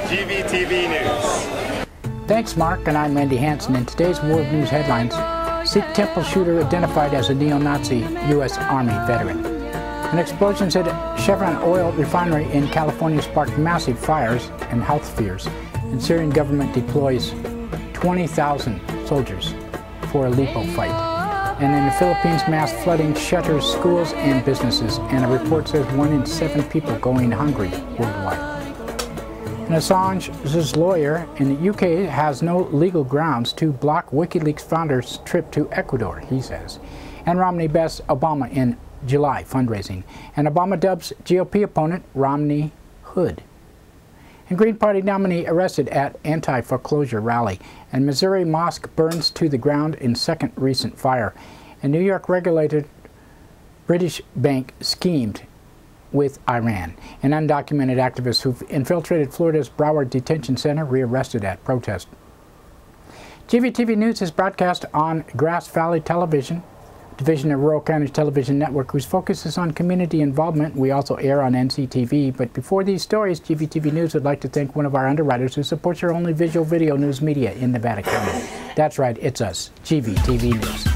GVTV News. Thanks, Mark, and I'm Randy Hansen. In today's World News headlines, Sikh temple shooter identified as a neo-Nazi U.S. Army veteran. An explosion at Chevron oil refinery in California sparked massive fires and health fears, and Syrian government deploys 20,000 soldiers for a Aleppo fight. And in the Philippines, mass flooding shutters schools and businesses, and a report says 1 in 7 people going hungry worldwide. And Assange's lawyer in the UK has no legal grounds to block WikiLeaks founder's trip to Ecuador, he says. And Romney bests Obama in July fundraising. And Obama dubs GOP opponent Romney Hood. And Green Party nominee arrested at anti-foreclosure rally. And Missouri mosque burns to the ground in second recent fire. And New York regulated British bank schemed with Iran. And undocumented activists who've infiltrated Florida's Broward Detention Center rearrested at protest. GVTV News is broadcast on Grass Valley Television, division of Rural County Television Network, whose focus is on community involvement. We also air on NCTV. But before these stories, GVTV News would like to thank one of our underwriters who supports your only visual video news media in Nevada County. That's right, it's us, GVTV News.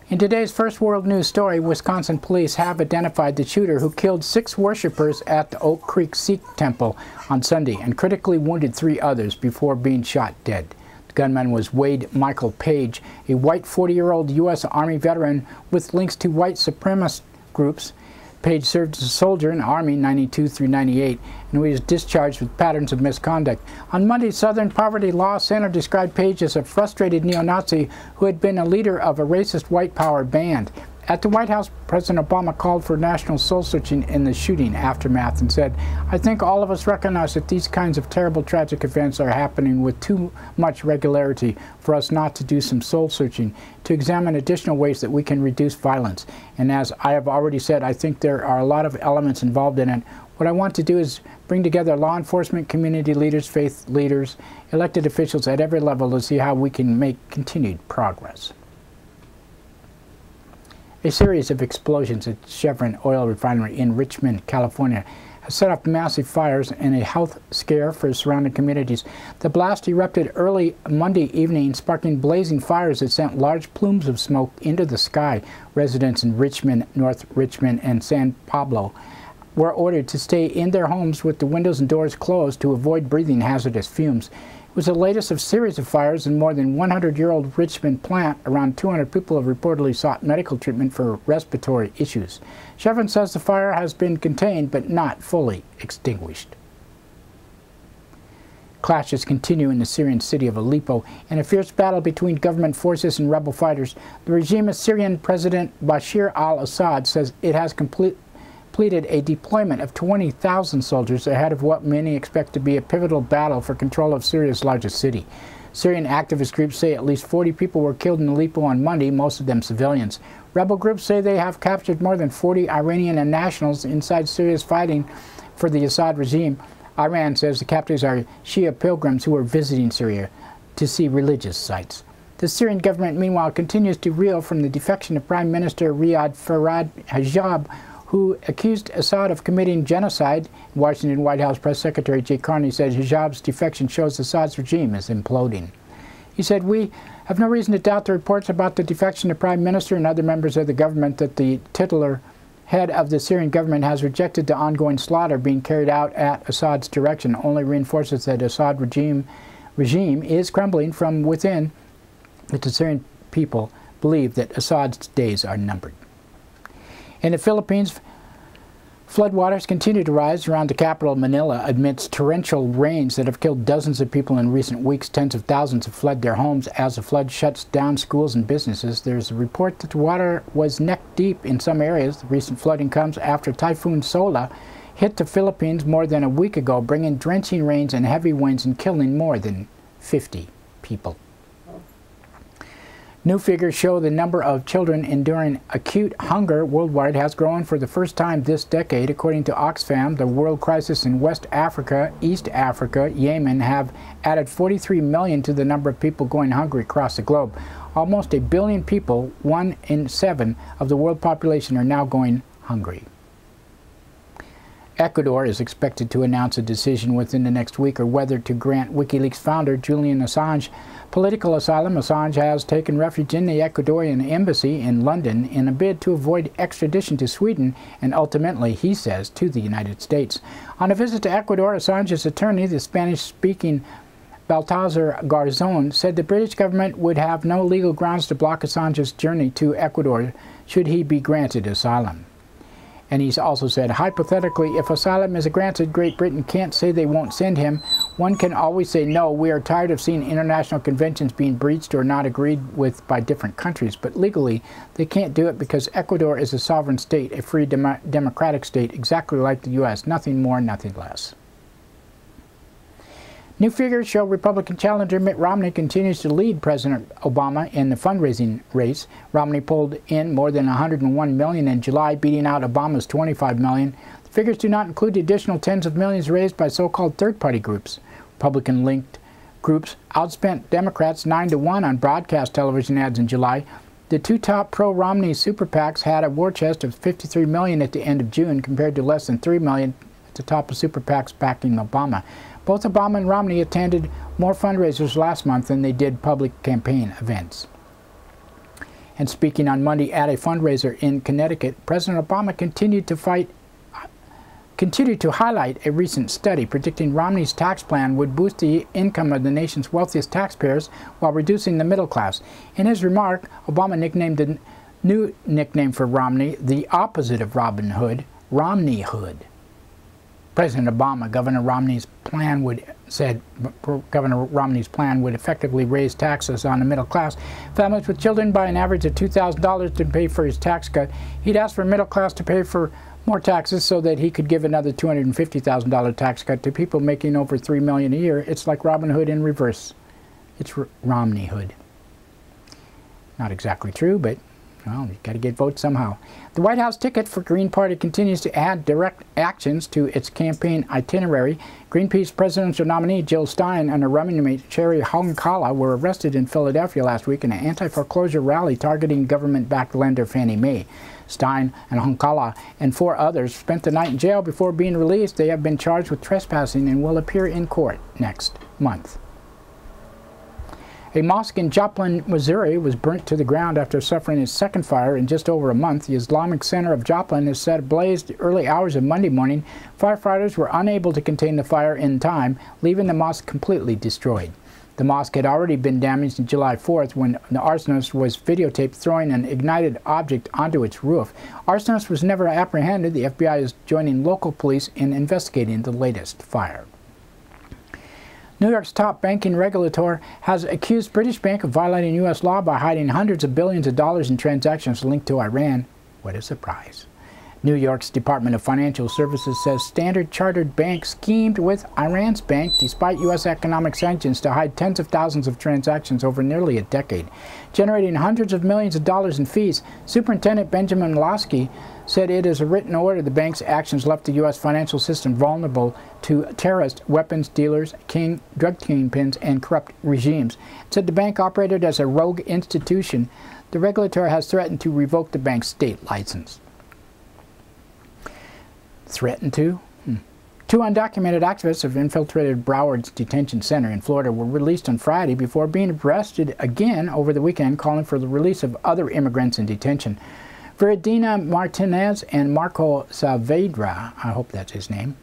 In today's first world news story, Wisconsin police have identified the shooter who killed 6 worshippers at the Oak Creek Sikh temple on Sunday and critically wounded 3 others before being shot dead. The gunman was Wade Michael Page, a white 40-year-old U.S. Army veteran with links to white supremacist groups. Page served as a soldier in the Army 92 through 98, and he was discharged with patterns of misconduct. On Monday, Southern Poverty Law Center described Page as a frustrated neo-Nazi who had been a leader of a racist white power band. At the White House, President Obama called for national soul-searching in the shooting aftermath and said, "I think all of us recognize that these kinds of terrible tragic events are happening with too much regularity for us not to do some soul-searching, to examine additional ways that we can reduce violence. And as I have already said, I think there are a lot of elements involved in it. What I want to do is bring together law enforcement, community leaders, faith leaders, elected officials at every level to see how we can make continued progress." A series of explosions at Chevron oil refinery in Richmond, California, has set off massive fires and a health scare for surrounding communities. The blast erupted early Monday evening, sparking blazing fires that sent large plumes of smoke into the sky. Residents in Richmond, North Richmond, and San Pablo were ordered to stay in their homes with the windows and doors closed to avoid breathing hazardous fumes. It was the latest of a series of fires in more than 100-year-old Richmond plant. Around 200 people have reportedly sought medical treatment for respiratory issues. Chevron says the fire has been contained but not fully extinguished. Clashes continue in the Syrian city of Aleppo in a fierce battle between government forces and rebel fighters. The regime of Syrian President Bashar al-Assad says it has completed a deployment of 20,000 soldiers ahead of what many expect to be a pivotal battle for control of Syria's largest city. Syrian activist groups say at least 40 people were killed in Aleppo on Monday, most of them civilians. Rebel groups say they have captured more than 40 Iranian and nationals inside Syria's fighting for the Assad regime. Iran says the captives are Shia pilgrims who are visiting Syria to see religious sites. The Syrian government, meanwhile, continues to reel from the defection of Prime Minister Riyad Farhad Hijab, who accused Assad of committing genocide. Washington White House Press Secretary Jay Carney said Hijab's defection shows Assad's regime is imploding. He said, "We have no reason to doubt the reports about the defection of Prime Minister and other members of the government that the titular head of the Syrian government has rejected the ongoing slaughter being carried out at Assad's direction, only reinforces that Assad regime is crumbling from within, that the Syrian people believe that Assad's days are numbered. In the Philippines, floodwaters continue to rise around the capital, Manila, amidst torrential rains that have killed dozens of people in recent weeks. Tens of thousands have fled their homes as the flood shuts down schools and businesses. There's a report that the water was neck-deep in some areas. The recent flooding comes after Typhoon Sola hit the Philippines more than a week ago, bringing drenching rains and heavy winds and killing more than 50 people. New figures show the number of children enduring acute hunger worldwide has grown for the first time this decade. According to Oxfam, the world crisis in West Africa, East Africa, Yemen have added 43 million to the number of people going hungry across the globe. Almost 1 billion people, 1 in 7 of the world population, are now going hungry. Ecuador is expected to announce a decision within the next week or whether to grant WikiLeaks founder Julian Assange political asylum. Assange has taken refuge in the Ecuadorian embassy in London in a bid to avoid extradition to Sweden and ultimately, he says, to the United States. On a visit to Ecuador, Assange's attorney, the Spanish-speaking Baltazar Garzon, said the British government would have no legal grounds to block Assange's journey to Ecuador should he be granted asylum. And he's also said, hypothetically, if asylum is granted, Great Britain can't say they won't send him. One can always say, no, we are tired of seeing international conventions being breached or not agreed with by different countries. But legally, they can't do it because Ecuador is a sovereign state, a free democratic state, exactly like the U.S., nothing more, nothing less. New figures show Republican challenger Mitt Romney continues to lead President Obama in the fundraising race. Romney pulled in more than $101 million in July, beating out Obama's $25 million. The figures do not include the additional tens of millions raised by so-called third-party groups. Republican-linked groups outspent Democrats 9-1 on broadcast television ads in July. The two top pro-Romney super PACs had a war chest of $53 million at the end of June, compared to less than $3 million at the top of super PACs backing Obama. Both Obama and Romney attended more fundraisers last month than they did public campaign events. And speaking on Monday at a fundraiser in Connecticut, President Obama continued to highlight a recent study predicting Romney's tax plan would boost the income of the nation's wealthiest taxpayers while reducing the middle class. In his remark, Obama nicknamed the new nickname for Romney the opposite of Robin Hood, Romneyhood. President Obama, Governor Romney's plan would effectively raise taxes on the middle class. Families with children by an average of $2,000 to pay for his tax cut. He'd ask for middle class to pay for more taxes so that he could give another $250,000 tax cut to people making over $3 million a year. It's like Robin Hood in reverse. It's Romneyhood. Not exactly true, but well, you've got to get votes somehow. The White House ticket for Green Party continues to add direct actions to its campaign itinerary. Greenpeace presidential nominee Jill Stein and her running mate Sherry Honkala were arrested in Philadelphia last week in an anti-foreclosure rally targeting government-backed lender Fannie Mae. Stein and Honkala and 4 others spent the night in jail before being released. They have been charged with trespassing and will appear in court next month. A mosque in Joplin, Missouri was burnt to the ground after suffering its second fire in just over a month. The Islamic Center of Joplin is set ablaze the early hours of Monday morning. Firefighters were unable to contain the fire in time, leaving the mosque completely destroyed. The mosque had already been damaged on July 4th when the arsonist was videotaped throwing an ignited object onto its roof. Arsonist was never apprehended. The FBI is joining local police in investigating the latest fire. New York's top banking regulator has accused British Bank of violating U.S. law by hiding hundreds of billions of dollars in transactions linked to Iran. What a surprise. New York's Department of Financial Services says Standard Chartered Bank schemed with Iran's bank despite U.S. economic sanctions to hide tens of thousands of transactions over nearly a decade, generating hundreds of millions of dollars in fees. Superintendent Benjamin Lasky said it is a written order the bank's actions left the U.S. financial system vulnerable to terrorists, weapons dealers, drug kingpins, and corrupt regimes. It said the bank operated as a rogue institution. The regulator has threatened to revoke the bank's state license. Threatened to? 2 undocumented activists have infiltrated Broward's detention center in Florida were released on Friday before being arrested again over the weekend, calling for the release of other immigrants in detention. Viridina Martinez and Marco Saavedra, I hope that's his name,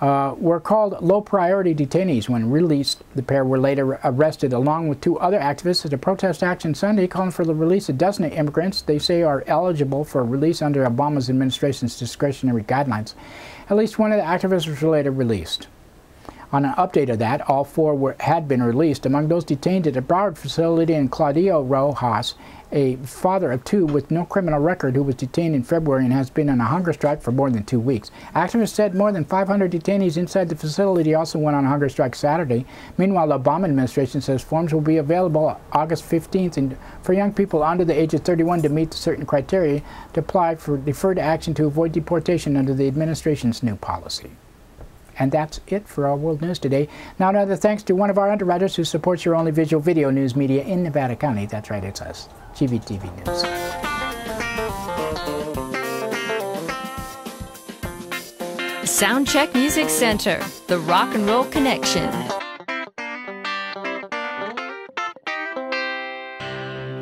were called low-priority detainees when released. The pair were later arrested along with 2 other activists at a protest action Sunday calling for the release of a dozen immigrants they say are eligible for release under Obama's administration's discretionary guidelines. At least one of the activists was later released. On an update of that, all 4 had been released. Among those detained at a Broward facility in Claudio Rojas, a father of 2 with no criminal record who was detained in February and has been on a hunger strike for more than 2 weeks. Activists said more than 500 detainees inside the facility also went on a hunger strike Saturday. Meanwhile, the Obama administration says forms will be available August 15th for young people under the age of 31 to meet certain criteria to apply for deferred action to avoid deportation under the administration's new policy. And that's it for our world news today. Now another thanks to one of our underwriters who supports your only visual video news media in Nevada County. That's right, it's us, GVTV News. Soundcheck Music Center, the rock and roll connection.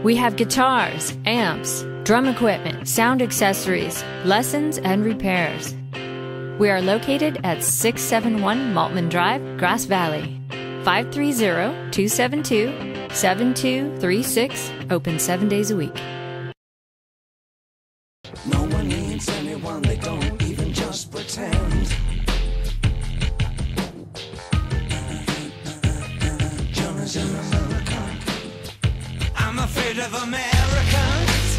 We have guitars, amps, drum equipment, sound accessories, lessons, and repairs. We are located at 671 Maltman Drive, Grass Valley. 530-272-7236, open 7 days a week. No one needs anyone, they don't even just pretend. Jonah's in America. I'm afraid of Americans.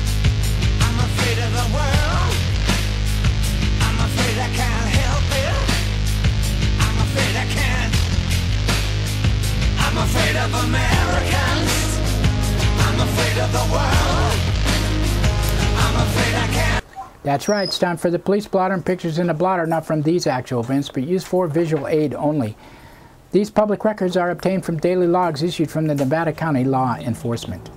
I'm afraid of the world. I'm afraid I can't help it. I'm afraid I can't. I'm afraid of Americans. I'm afraid of the world. I'm afraid I can't. That's right, it's time for the police blotter and pictures in the blotter, not from these actual events, but used for visual aid only. These public records are obtained from daily logs issued from the Nevada County Law Enforcement.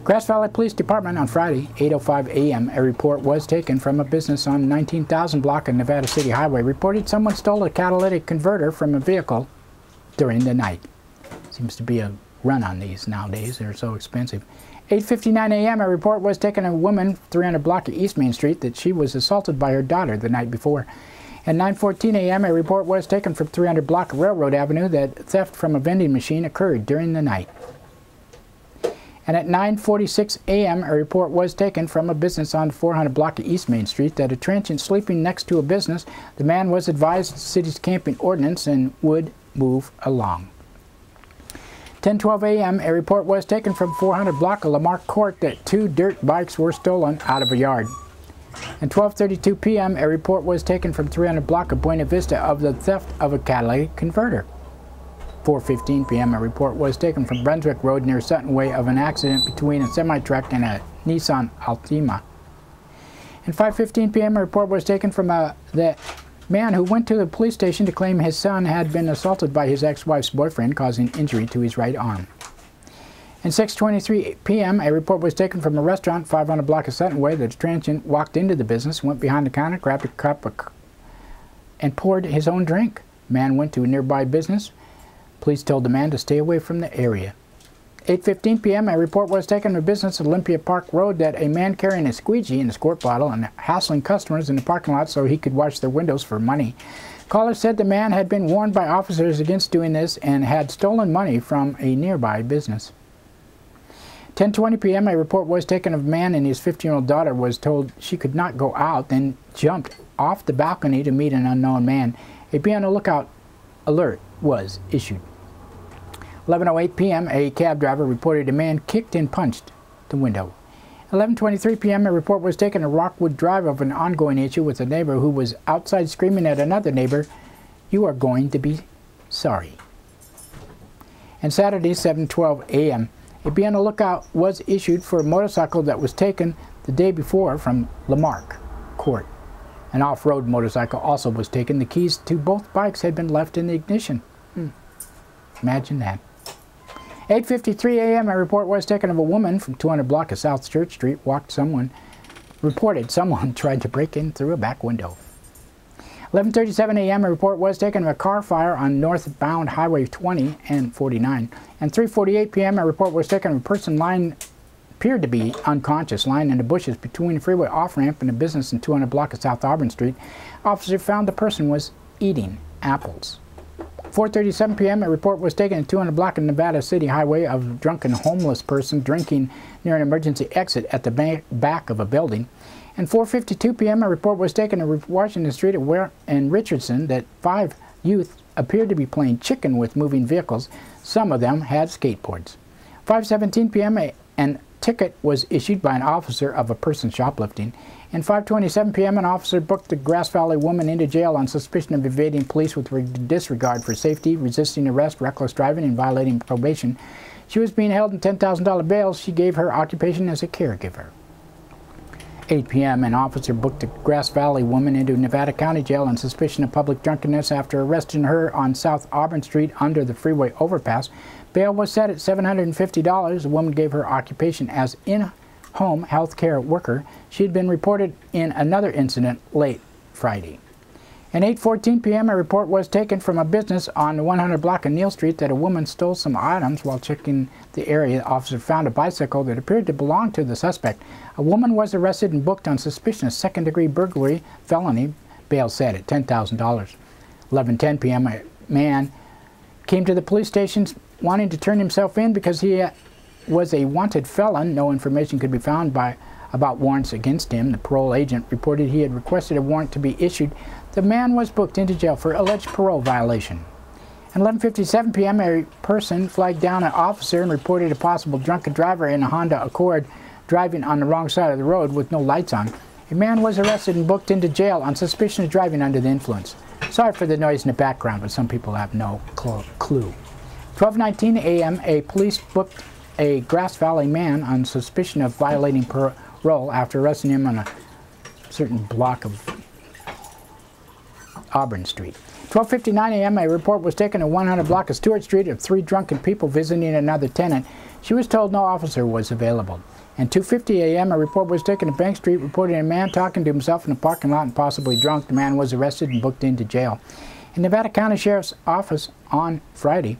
Grass Valley Police Department on Friday, 8:05 a.m., a report was taken from a business on 19,000 block of Nevada City Highway, reported someone stole a catalytic converter from a vehicle during the night. Seems to be a run on these nowadays, they're so expensive. 8:59 a.m., a report was taken of a woman 300 block of East Main Street that she was assaulted by her daughter the night before. At 9:14 a.m., a report was taken from 300 block of Railroad Avenue that theft from a vending machine occurred during the night. And at 9:46 a.m., a report was taken from a business on 400 block of East Main Street that a transient sleeping next to a business. The man was advised of the city's camping ordinance and would move along. 10:12 a.m., a report was taken from 400 block of Lamarck Court that 2 dirt bikes were stolen out of a yard. At 12:32 p.m., a report was taken from 300 block of Buena Vista of the theft of a catalytic converter. 4:15 p.m., a report was taken from Brunswick Road near Sutton Way of an accident between a semi-truck and a Nissan Altima. At 5:15 p.m., a report was taken from the man who went to the police station to claim his son had been assaulted by his ex-wife's boyfriend, causing injury to his right arm. At 6:23 p.m., a report was taken from a restaurant 500 block of Sutton Way that a transient walked into the business, went behind the counter, grabbed a cup and poured his own drink. The man went to a nearby business. Police told the man to stay away from the area. 8:15 p.m., a report was taken to business at Olympia Park Road that a man carrying a squeegee in a squirt bottle and hassling customers in the parking lot so he could wash their windows for money. Caller said the man had been warned by officers against doing this and had stolen money from a nearby business. 10:20 p.m., a report was taken of a man and his 15-year-old daughter was told she could not go out, then jumped off the balcony to meet an unknown man. A be on the lookout alert was issued. 11:08 p.m., a cab driver reported a man kicked and punched the window. 11:23 p.m., a report was taken to Rockwood Drive of an ongoing issue with a neighbor who was outside screaming at another neighbor, "You are going to be sorry." And Saturday, 7:12 a.m., a be on the lookout was issued for a motorcycle that was taken the day before from Lamarck Court. An off-road motorcycle also was taken. The keys to both bikes had been left in the ignition. Imagine that. 8:53 a.m., a report was taken of a woman from 200 block of South Church Street reported someone tried to break in through a back window. 11:37 a.m., a report was taken of a car fire on northbound Highway 20 and 49. And 3:48 p.m., a report was taken of a person lying appeared to be unconscious, lying in the bushes between the freeway off-ramp and the business and 200 block of South Auburn Street. Officer found the person was eating apples. 4:37 p.m. a report was taken at 200 block of Nevada City Highway of a drunken homeless person drinking near an emergency exit at the back of a building. And 4:52 p.m. a report was taken at Washington Street in Richardson that 5 youth appeared to be playing chicken with moving vehicles. Some of them had skateboards. 5:17 p.m. an ticket was issued by an officer of a person shoplifting. And 5:27 p.m. an officer booked the Grass Valley woman into jail on suspicion of evading police with disregard for safety, resisting arrest, reckless driving, and violating probation. She was being held in $10,000 bail. She gave her occupation as a caregiver. 8 p.m. an officer booked the Grass Valley woman into Nevada County Jail on suspicion of public drunkenness after arresting her on South Auburn Street under the freeway overpass. Bail was set at $750. The woman gave her occupation as in-home health care worker. She had been reported in another incident late Friday. At 8:14 p.m. a report was taken from a business on the 100 block of Neal Street that a woman stole some items. While checking the area, the officer found a bicycle that appeared to belong to the suspect. A woman was arrested and booked on suspicion of second-degree burglary felony. Bail set at $10,000. 11:10 p.m. a man came to the police station wanting to turn himself in because he was a wanted felon. No information could be found about warrants against him. The parole agent reported he had requested a warrant to be issued. The man was booked into jail for alleged parole violation. At 11:57 p.m. a person flagged down an officer and reported a possible drunken driver in a Honda Accord driving on the wrong side of the road with no lights on. A man was arrested and booked into jail on suspicion of driving under the influence. Sorry for the noise in the background, but some people have no clue. 12:19 a.m. a police booked a Grass Valley man on suspicion of violating parole after arresting him on a certain block of Auburn Street. 12:59 a.m. a report was taken at 100 block of Stewart Street of 3 drunken people visiting another tenant. She was told no officer was available. And 2:50 a.m. a report was taken at Bank Street reporting a man talking to himself in a parking lot and possibly drunk. The man was arrested and booked into jail. In Nevada County Sheriff's Office on Friday,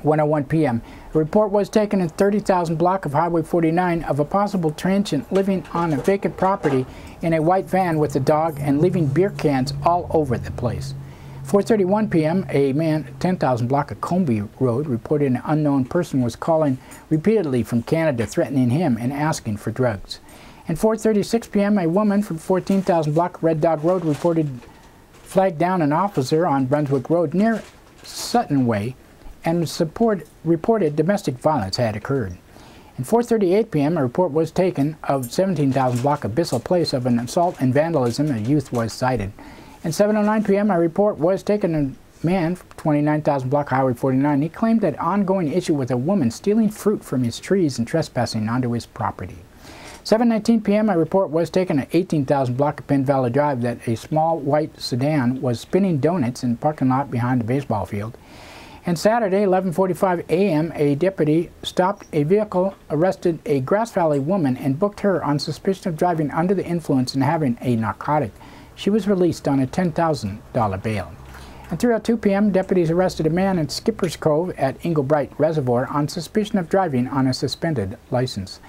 1:01 p.m. a report was taken at 30,000 block of Highway 49 of a possible transient living on a vacant property in a white van with a dog and leaving beer cans all over the place. 4:31 p.m. a man at 10,000 block of Comby Road reported an unknown person was calling repeatedly from Canada threatening him and asking for drugs. And 4:36 p.m. a woman from 14,000 block Red Dog Road reported flagged down an officer on Brunswick Road near Sutton Way and reported domestic violence had occurred. At 4:38 p.m. a report was taken of 17,000 block of Bissell Place of an assault and vandalism. A youth was cited. At 7:09 p.m. a report was taken of a man from 29,000 block Highway 49. He claimed that ongoing issue with a woman stealing fruit from his trees and trespassing onto his property. 7:19 p.m. a report was taken at 18,000 block of Penn Valley Drive that a small white sedan was spinning donuts in the parking lot behind the baseball field. And Saturday, 11:45 a.m., a deputy stopped a vehicle, arrested a Grass Valley woman, and booked her on suspicion of driving under the influence and having a narcotic. She was released on a $10,000 bail. At 3:02 p.m., deputies arrested a man at Skipper's Cove at Inglebright Reservoir on suspicion of driving on a suspended license.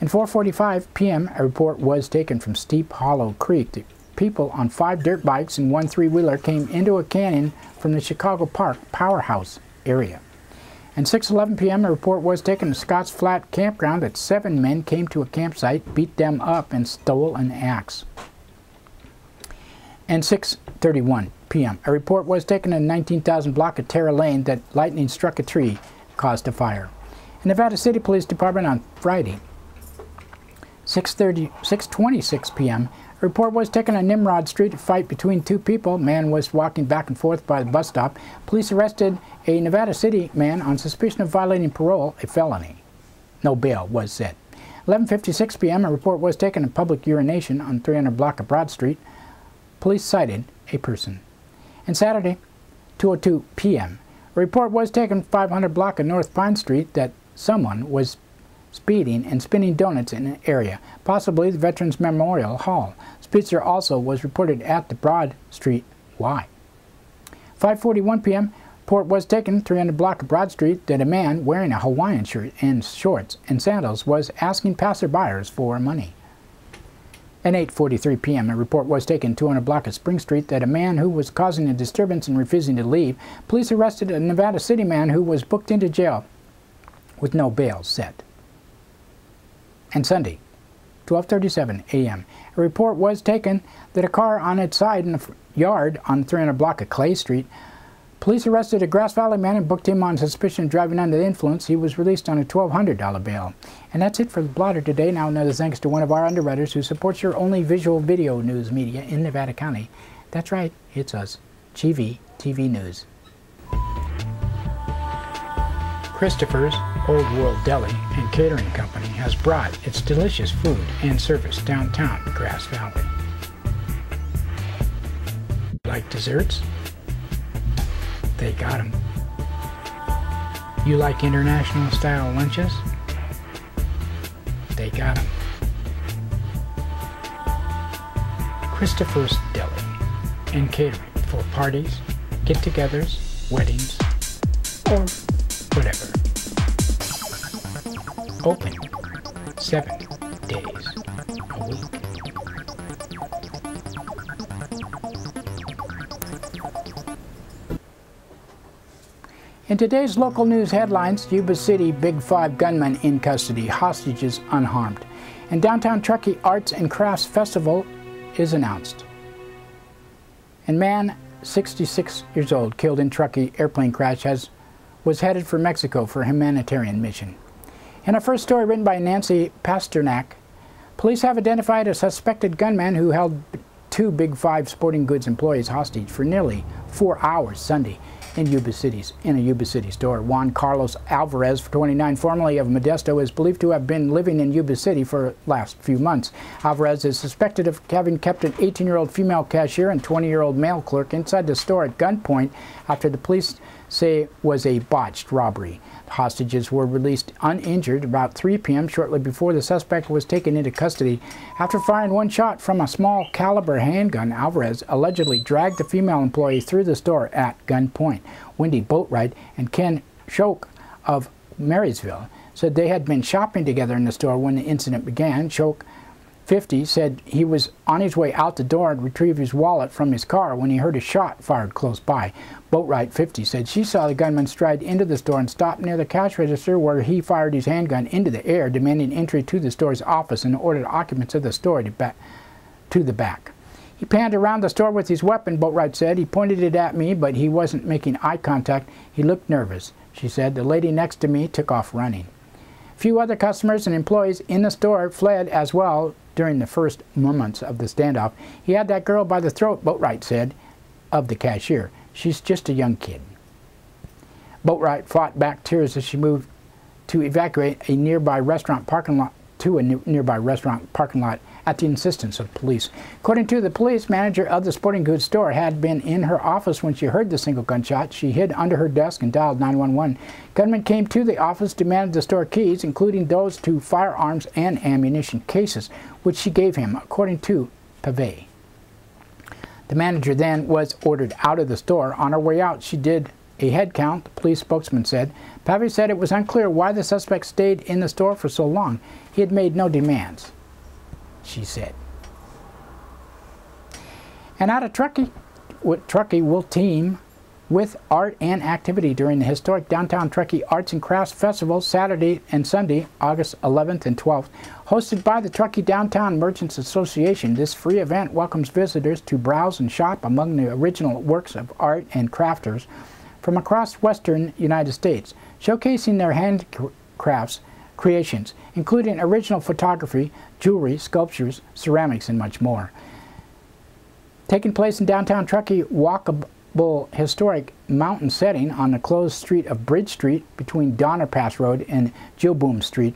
At 4:45 p.m., a report was taken from Steep Hollow Creek. The people on 5 dirt bikes and 1 3-wheeler came into a canyon from the Chicago Park Powerhouse area. At 6:11 p.m. a report was taken to Scotts Flat Campground that 7 men came to a campsite, beat them up, and stole an axe. And 6:31 p.m. a report was taken in 19,000 block of Terra Lane that lightning struck a tree, caused a fire. In Nevada City Police Department on Friday, 6:26 p.m. a report was taken on Nimrod Street, a fight between 2 people. Man was walking back and forth by the bus stop. Police arrested a Nevada City man on suspicion of violating parole, a felony. No bail was set. 11:56 p.m. a report was taken on public urination on 300 block of Broad Street. Police cited a person. And Saturday, 2:02 p.m. a report was taken 500 block of North Pine Street that someone was speeding and spinning donuts in an area, possibly the Veterans Memorial Hall. Spitzer also was reported at the Broad Street Y. 5:41 p.m. report was taken 300 block of Broad Street that a man wearing a Hawaiian shirt and shorts and sandals was asking passerbyers for money. At 8:43 p.m., a report was taken 200 block of Spring Street that a man who was causing a disturbance and refusing to leave. Police arrested a Nevada City man who was booked into jail with no bail set. And Sunday, 12:37 a.m., a report was taken that a car on its side in the yard on 300 block of Clay Street. Police arrested a Grass Valley man and booked him on suspicion of driving under the influence. He was released on a $1,200 bail. And that's it for the blotter today. Now another thanks to one of our underwriters who supports your only visual video news media in Nevada County. That's right, it's us, GVTV News. Christopher's Old World Deli and Catering Company has brought its delicious food and service downtown Grass Valley. Like desserts? They got them. You like international style lunches? They got them. Christopher's Deli and Catering for parties, get-togethers, weddings, or whatever. Open 7 days a week. In today's local news headlines, Yuba City Big 5 gunman in custody, hostages unharmed. And downtown Truckee Arts and Crafts Festival is announced. And man, 66 years old, killed in Truckee airplane crash, was headed for Mexico for a humanitarian mission. In our first story written by Nancy Pasternak, police have identified a suspected gunman who held 2 Big 5 sporting goods employees hostage for nearly 4 hours Sunday in a Yuba City store. Juan Carlos Alvarez, 29, formerly of Modesto, is believed to have been living in Yuba City for the last few months. Alvarez is suspected of having kept an 18-year-old female cashier and 20-year-old male clerk inside the store at gunpoint after the police say was a botched robbery. The hostages were released uninjured about 3 p.m. shortly before the suspect was taken into custody. After firing 1 shot from a small caliber handgun, Alvarez allegedly dragged the female employee through the store at gunpoint. Wendy Boatwright and Ken Shoke of Marysville said they had been shopping together in the store when the incident began. Shoke, 50, said he was on his way out the door and retrieved his wallet from his car when he heard a shot fired close by. Boatwright, 50, said she saw the gunman stride into the store and stop near the cash register where he fired his handgun into the air, demanding entry to the store's office and ordered occupants of the store to the back. He panned around the store with his weapon, Boatwright said. He pointed it at me, but he wasn't making eye contact. He looked nervous, she said. The lady next to me took off running. A few other customers and employees in the store fled as well during the first moments of the standoff. He had that girl by the throat, Boatwright said, of the cashier. She's just a young kid. Boatwright fought back tears as she moved to evacuate a nearby restaurant parking lot at the insistence of police. According to the police, manager of the sporting goods store had been in her office when she heard the single gunshot. She hid under her desk and dialed 911. Gunmen came to the office, demanded the store keys, including those to firearms and ammunition cases, which she gave him, according to Pave. The manager then was ordered out of the store. On her way out, she did a head count, the police spokesman said. Pave said it was unclear why the suspect stayed in the store for so long. He had made no demands, she said. And out of Truckee will team with art and activity during the historic downtown Truckee Arts and Crafts Festival Saturday and Sunday, August 11th and 12th. Hosted by the Truckee Downtown Merchants Association, this free event welcomes visitors to browse and shop among the original works of art and crafters from across western United States, showcasing their handcrafts creations, including original photography, jewelry, sculptures, ceramics, and much more. Taking place in downtown Truckee, walkable historic mountain setting on the closed street of Bridge Street between Donner Pass Road and Jaboom Street.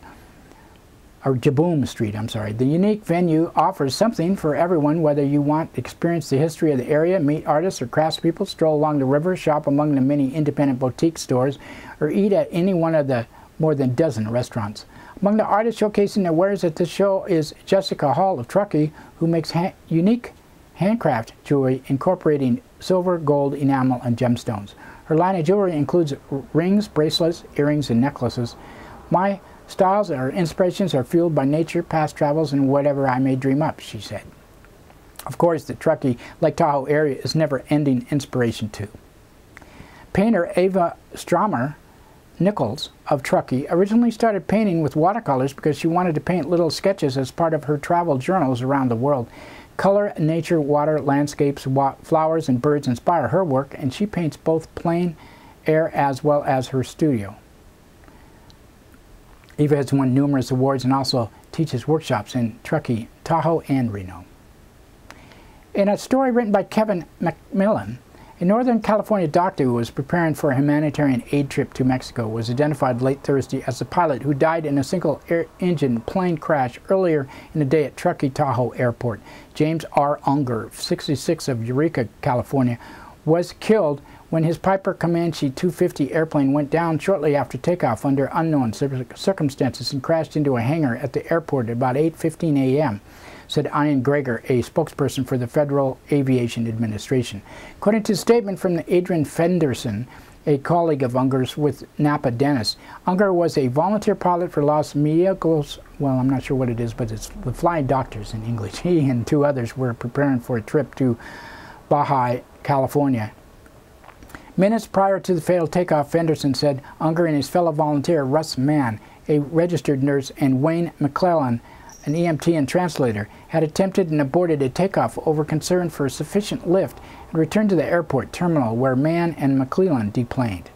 The unique venue offers something for everyone, whether you want to experience the history of the area, meet artists or craftspeople, stroll along the river, shop among the many independent boutique stores, or eat at any one of the more than a dozen restaurants. Among the artists showcasing their wares at this show is Jessica Hall of Truckee, who makes unique handcraft jewelry incorporating silver, gold, enamel, and gemstones. Her line of jewelry includes rings, bracelets, earrings, and necklaces. My styles or inspirations are fueled by nature, past travels, and whatever I may dream up, she said. Of course, the Truckee, Lake Tahoe area is never-ending inspiration too. Painter Ava Stromer Nichols of Truckee originally started painting with watercolors because she wanted to paint little sketches as part of her travel journals around the world. Color, nature, water, landscapes, flowers, and birds inspire her work, and she paints both plein air as well as her studio. Eva has won numerous awards and also teaches workshops in Truckee, Tahoe, and Reno. In a story written by Kevin McMillan, a Northern California doctor who was preparing for a humanitarian aid trip to Mexico was identified late Thursday as the pilot who died in a single-engine plane crash earlier in the day at Truckee Tahoe Airport. James R. Unger, 66, of Eureka, California, was killed when his Piper Comanche 250 airplane went down shortly after takeoff under unknown circumstances and crashed into a hangar at the airport at about 8:15 a.m., said Ian Greger, a spokesperson for the Federal Aviation Administration. According to a statement from Adrian Fenderson, a colleague of Unger's with Napa Dennis, Unger was a volunteer pilot for Los Médicos, well, I'm not sure what it is, but it's the Flying Doctors in English. He and two others were preparing for a trip to Baja, California. Minutes prior to the fatal takeoff, Fenderson said Unger and his fellow volunteer Russ Mann, a registered nurse, and Wayne McClellan, an EMT and translator, had attempted and aborted a takeoff over concern for sufficient lift and returned to the airport terminal where Mann and McClellan deplaned.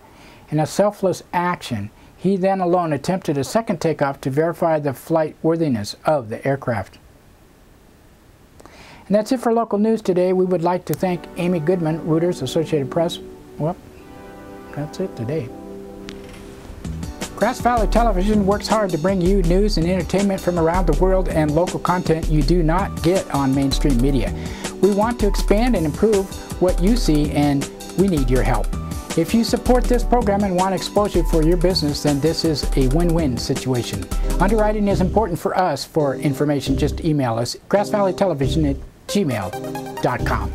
In a selfless action, he then alone attempted a second takeoff to verify the flight worthiness of the aircraft. And that's it for local news today. We would like to thank Amy Goodman, Reuters, Associated Press. Well, that's it today. Grass Valley Television works hard to bring you news and entertainment from around the world and local content you do not get on mainstream media. We want to expand and improve what you see, and we need your help. If you support this program and want exposure for your business, then this is a win-win situation. Underwriting is important for us. For information, just email us, grassvalleytelevision@gmail.com.